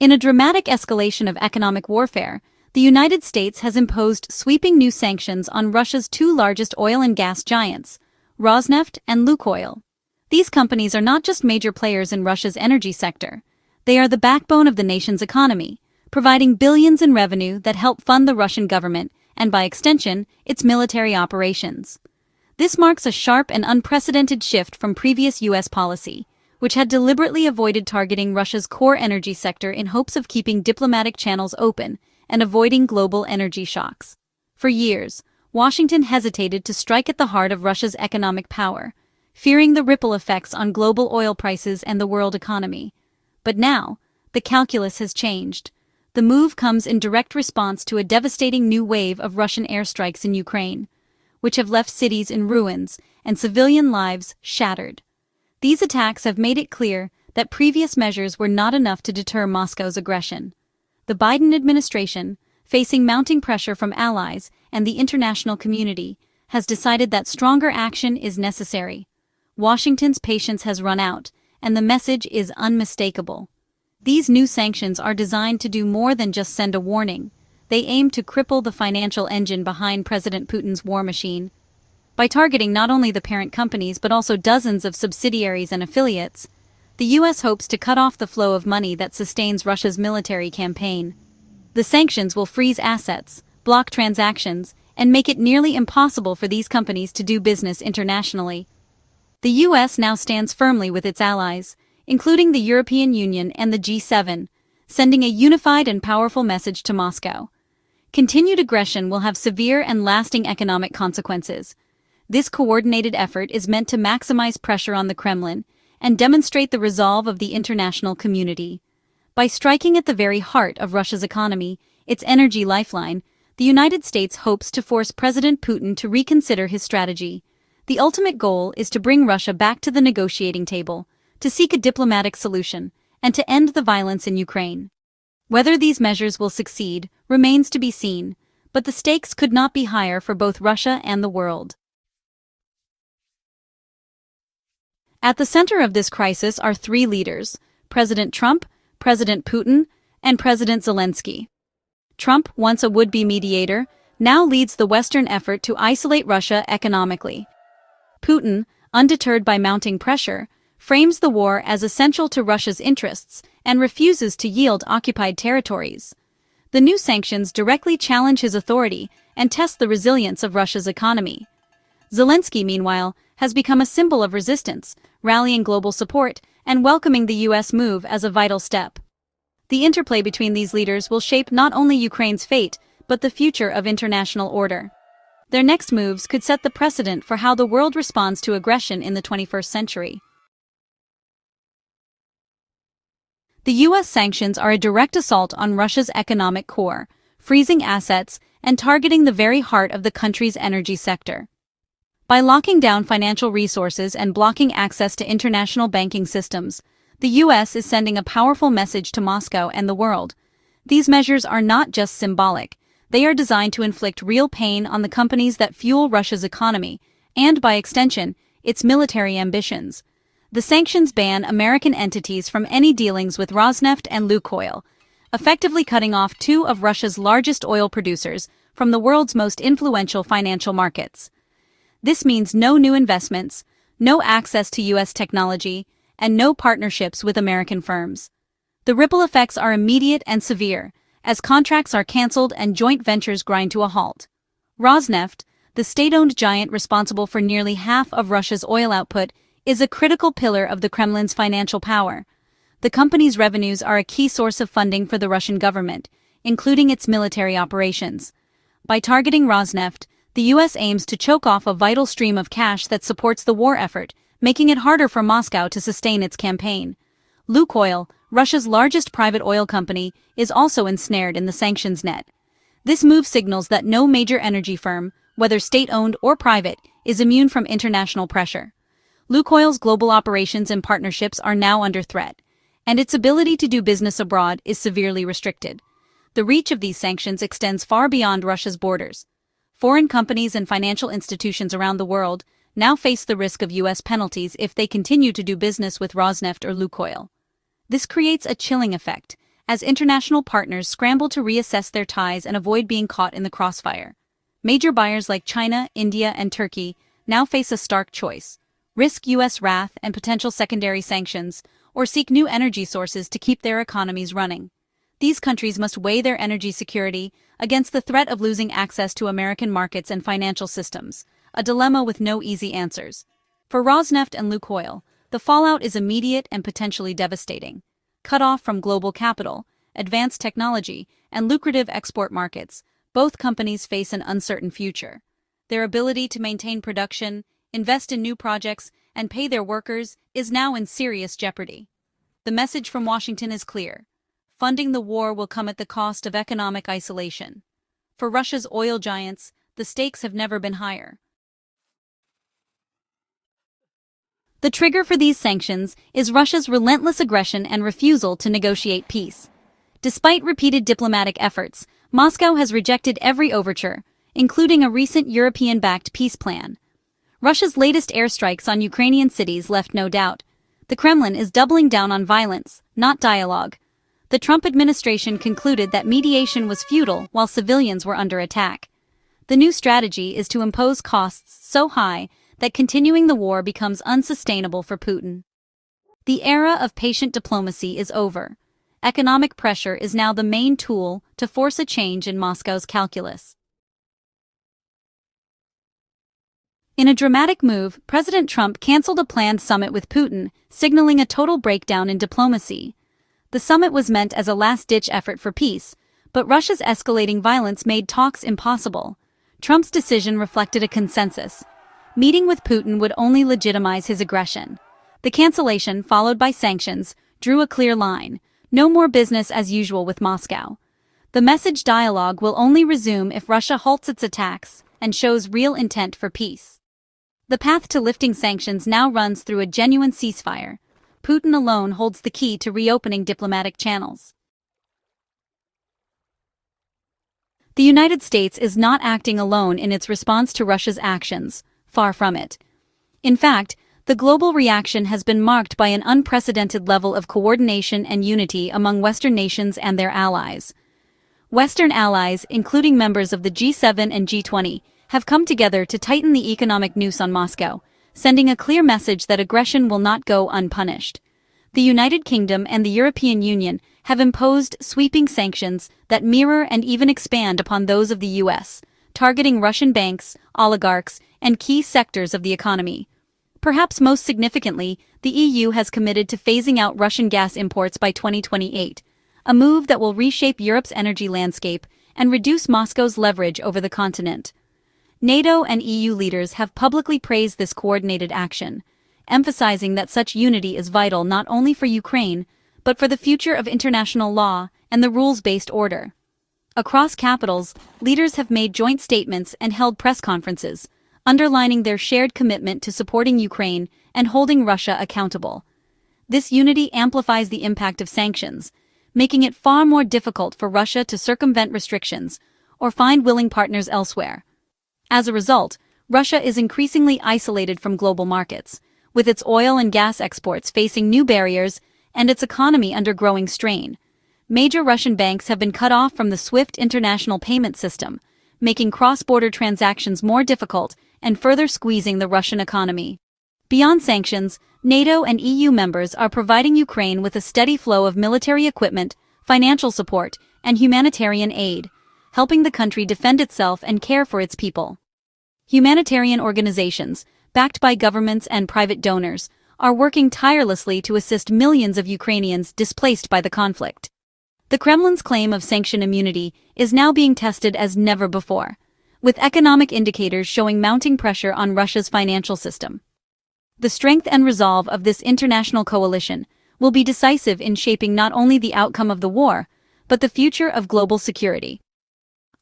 In a dramatic escalation of economic warfare, the United States has imposed sweeping new sanctions on Russia's two largest oil and gas giants, Rosneft and Lukoil. These companies are not just major players in Russia's energy sector. They are the backbone of the nation's economy, providing billions in revenue that help fund the Russian government and, by extension, its military operations. This marks a sharp and unprecedented shift from previous U.S. policy, which had deliberately avoided targeting Russia's core energy sector in hopes of keeping diplomatic channels open and avoiding global energy shocks. For years, Washington hesitated to strike at the heart of Russia's economic power, fearing the ripple effects on global oil prices and the world economy. But now, the calculus has changed. The move comes in direct response to a devastating new wave of Russian airstrikes in Ukraine, which have left cities in ruins and civilian lives shattered. These attacks have made it clear that previous measures were not enough to deter Moscow's aggression. The Biden administration, facing mounting pressure from allies and the international community, has decided that stronger action is necessary. Washington's patience has run out, and the message is unmistakable. These new sanctions are designed to do more than just send a warning. They aim to cripple the financial engine behind President Putin's war machine. By targeting not only the parent companies but also dozens of subsidiaries and affiliates, the U.S. hopes to cut off the flow of money that sustains Russia's military campaign. The sanctions will freeze assets, block transactions, and make it nearly impossible for these companies to do business internationally. The U.S. now stands firmly with its allies, including the European Union and the G7, sending a unified and powerful message to Moscow. Continued aggression will have severe and lasting economic consequences. This coordinated effort is meant to maximize pressure on the Kremlin and demonstrate the resolve of the international community. By striking at the very heart of Russia's economy, its energy lifeline, the United States hopes to force President Putin to reconsider his strategy. The ultimate goal is to bring Russia back to the negotiating table, to seek a diplomatic solution, and to end the violence in Ukraine. Whether these measures will succeed remains to be seen, but the stakes could not be higher for both Russia and the world. At the center of this crisis are three leaders: President Trump, President Putin, and President Zelensky. Trump, once a would-be mediator, now leads the Western effort to isolate Russia economically. Putin, undeterred by mounting pressure, frames the war as essential to Russia's interests and refuses to yield occupied territories. The new sanctions directly challenge his authority and test the resilience of Russia's economy. Zelensky, meanwhile, has become a symbol of resistance, rallying global support and welcoming the U.S. move as a vital step. The interplay between these leaders will shape not only Ukraine's fate, but the future of international order. Their next moves could set the precedent for how the world responds to aggression in the 21st century. The U.S. sanctions are a direct assault on Russia's economic core, freezing assets and targeting the very heart of the country's energy sector. By locking down financial resources and blocking access to international banking systems, the U.S. is sending a powerful message to Moscow and the world. These measures are not just symbolic. They are designed to inflict real pain on the companies that fuel Russia's economy and, by extension, its military ambitions. The sanctions ban American entities from any dealings with Rosneft and Lukoil, effectively cutting off two of Russia's largest oil producers from the world's most influential financial markets. This means no new investments, no access to U.S. technology, and no partnerships with American firms. The ripple effects are immediate and severe, as contracts are canceled and joint ventures grind to a halt. Rosneft, the state-owned giant responsible for nearly half of Russia's oil output, is a critical pillar of the Kremlin's financial power. The company's revenues are a key source of funding for the Russian government, including its military operations. By targeting Rosneft, the U.S. aims to choke off a vital stream of cash that supports the war effort, making it harder for Moscow to sustain its campaign. Lukoil, Russia's largest private oil company, is also ensnared in the sanctions net. This move signals that no major energy firm, whether state-owned or private, is immune from international pressure. Lukoil's global operations and partnerships are now under threat, and its ability to do business abroad is severely restricted. The reach of these sanctions extends far beyond Russia's borders. Foreign companies and financial institutions around the world now face the risk of U.S. penalties if they continue to do business with Rosneft or Lukoil. This creates a chilling effect, as international partners scramble to reassess their ties and avoid being caught in the crossfire. Major buyers like China, India, and Turkey now face a stark choice: risk U.S. wrath and potential secondary sanctions, or seek new energy sources to keep their economies running. These countries must weigh their energy security against the threat of losing access to American markets and financial systems, a dilemma with no easy answers. For Rosneft and Lukoil, the fallout is immediate and potentially devastating. Cut off from global capital, advanced technology, and lucrative export markets, both companies face an uncertain future. Their ability to maintain production, invest in new projects, and pay their workers is now in serious jeopardy. The message from Washington is clear: funding the war will come at the cost of economic isolation. For Russia's oil giants, the stakes have never been higher. The trigger for these sanctions is Russia's relentless aggression and refusal to negotiate peace. Despite repeated diplomatic efforts, Moscow has rejected every overture, including a recent European-backed peace plan. Russia's latest airstrikes on Ukrainian cities left no doubt. The Kremlin is doubling down on violence, not dialogue. The Trump administration concluded that mediation was futile while civilians were under attack. The new strategy is to impose costs so high that continuing the war becomes unsustainable for Putin. The era of patient diplomacy is over. Economic pressure is now the main tool to force a change in Moscow's calculus. In a dramatic move, President Trump canceled a planned summit with Putin, signaling a total breakdown in diplomacy. The summit was meant as a last-ditch effort for peace, but Russia's escalating violence made talks impossible. Trump's decision reflected a consensus. Meeting with Putin would only legitimize his aggression. The cancellation, followed by sanctions, drew a clear line: no more business as usual with Moscow. The message dialogue will only resume if Russia halts its attacks and shows real intent for peace. The path to lifting sanctions now runs through a genuine ceasefire. Putin alone holds the key to reopening diplomatic channels. The United States is not acting alone in its response to Russia's actions. Far from it. In fact, the global reaction has been marked by an unprecedented level of coordination and unity among Western nations and their allies. Western allies, including members of the G7 and G20, have come together to tighten the economic noose on Moscow, sending a clear message that aggression will not go unpunished. The United Kingdom and the European Union have imposed sweeping sanctions that mirror and even expand upon those of the U.S., targeting Russian banks, oligarchs, and key sectors of the economy. Perhaps most significantly, the EU has committed to phasing out Russian gas imports by 2028, a move that will reshape Europe's energy landscape and reduce Moscow's leverage over the continent. NATO and EU leaders have publicly praised this coordinated action, emphasizing that such unity is vital not only for Ukraine, but for the future of international law and the rules-based order. Across capitals, leaders have made joint statements and held press conferences, underlining their shared commitment to supporting Ukraine and holding Russia accountable. This unity amplifies the impact of sanctions, making it far more difficult for Russia to circumvent restrictions or find willing partners elsewhere. As a result, Russia is increasingly isolated from global markets, with its oil and gas exports facing new barriers and its economy under growing strain. Major Russian banks have been cut off from the SWIFT international payment system, making cross-border transactions more difficult and further squeezing the Russian economy. Beyond sanctions, NATO and EU members are providing Ukraine with a steady flow of military equipment, financial support, and humanitarian aid, helping the country defend itself and care for its people. Humanitarian organizations, backed by governments and private donors, are working tirelessly to assist millions of Ukrainians displaced by the conflict. The Kremlin's claim of sanction immunity is now being tested as never before, with economic indicators showing mounting pressure on Russia's financial system. The strength and resolve of this international coalition will be decisive in shaping not only the outcome of the war, but the future of global security.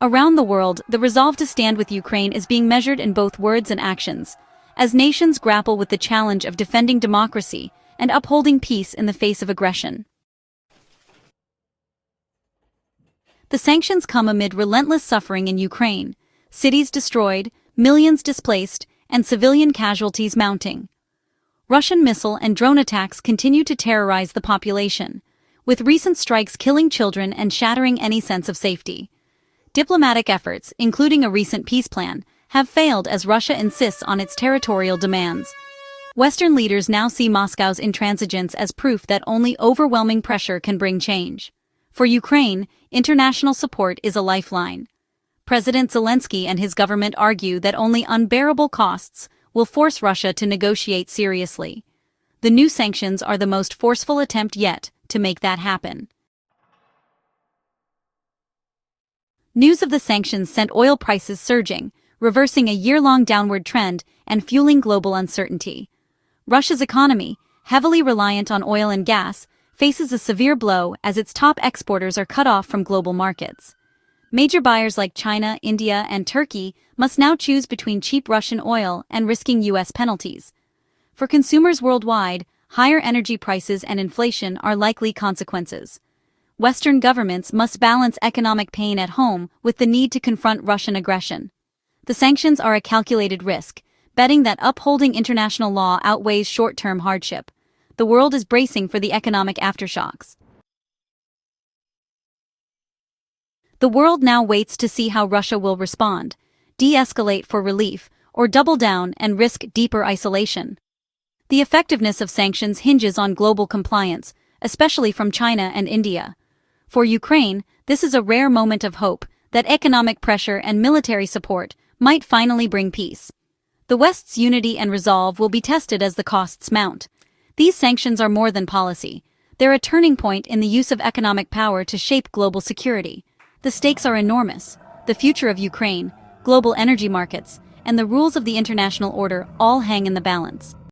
Around the world, the resolve to stand with Ukraine is being measured in both words and actions, as nations grapple with the challenge of defending democracy and upholding peace in the face of aggression. The sanctions come amid relentless suffering in Ukraine, cities destroyed, millions displaced, and civilian casualties mounting. Russian missile and drone attacks continue to terrorize the population, with recent strikes killing children and shattering any sense of safety. Diplomatic efforts, including a recent peace plan, have failed as Russia insists on its territorial demands. Western leaders now see Moscow's intransigence as proof that only overwhelming pressure can bring change. For Ukraine, international support is a lifeline. President Zelensky and his government argue that only unbearable costs will force Russia to negotiate seriously. The new sanctions are the most forceful attempt yet to make that happen. News of the sanctions sent oil prices surging, reversing a year-long downward trend and fueling global uncertainty. Russia's economy, heavily reliant on oil and gas, faces a severe blow as its top exporters are cut off from global markets. Major buyers like China, India, and Turkey must now choose between cheap Russian oil and risking U.S. penalties. For consumers worldwide, higher energy prices and inflation are likely consequences. Western governments must balance economic pain at home with the need to confront Russian aggression. The sanctions are a calculated risk, betting that upholding international law outweighs short-term hardship. The world is bracing for the economic aftershocks. The world now waits to see how Russia will respond, de-escalate for relief, or double down and risk deeper isolation. The effectiveness of sanctions hinges on global compliance, especially from China and India. For Ukraine, this is a rare moment of hope that economic pressure and military support might finally bring peace. The West's unity and resolve will be tested as the costs mount. These sanctions are more than policy. They're a turning point in the use of economic power to shape global security. The stakes are enormous. The future of Ukraine, global energy markets, and the rules of the international order all hang in the balance.